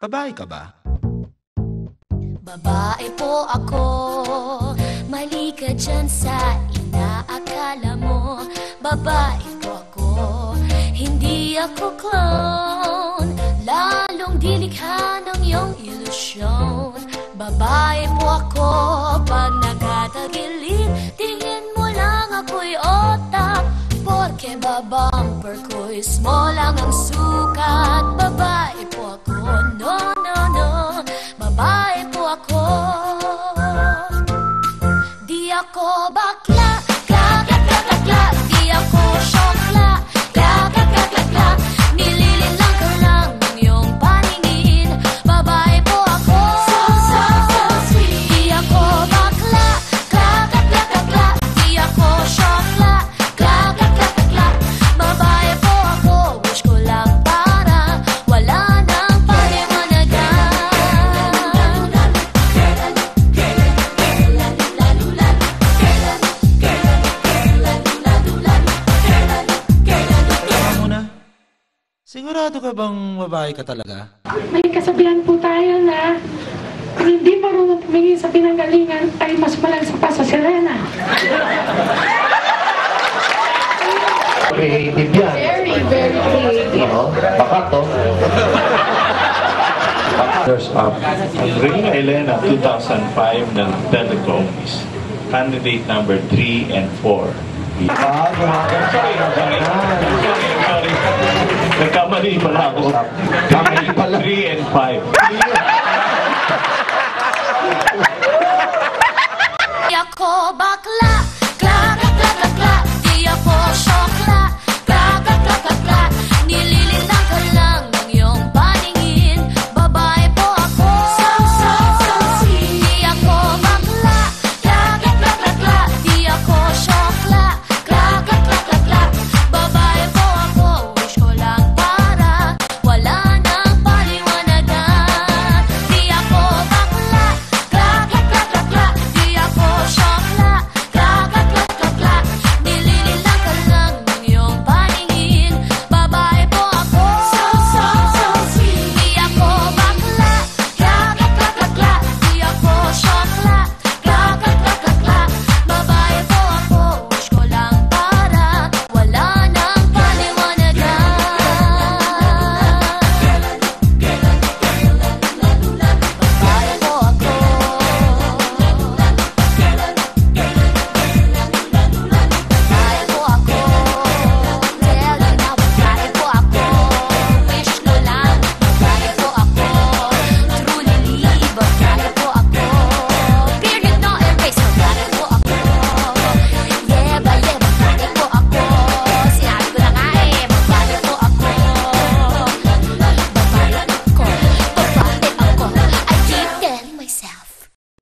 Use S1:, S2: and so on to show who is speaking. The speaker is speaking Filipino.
S1: Babae ka ba?
S2: Babae po ako, mali ka dyan sa inaakala mo. Babae po ako, hindi ako clown, lalong dilikha ng iyong ilusyon. Babae po ako, pag nagkatagilid, tingin mo lang ako'y otak. Porke babumper ko'y small lang ang sukat. Babae po ako, no, no, no. Babae po ako, di ako bakla, kla, kla, kla, kla, kla. Di ako syokla, kla, kla, kla, kla, kla. Nilililang ka lang ng iyong paningin. Babae po ako, so, so, so sweet. Di ako bakla, kla, kla, kla, kla, kla. Di ako syokla, kla, kla, kla, kla, kla. Babae po ako, wish ko lang para wala nang paliwanagan.
S1: Sigurado ka bang babae ka talaga?
S3: May kasabihan po tayo na kung hindi marunong tumingin sa pinanggalingan ay mas malagsa pa sa sirena.
S4: Creative yan.
S3: Very, very creative.
S4: Oo, baka to.
S5: There's Rina Elena 2005 ng Telecom is candidate number 3 and 4. Sorry. Nagkamali pala ako.
S4: Kamali pala.
S5: 3 and 5.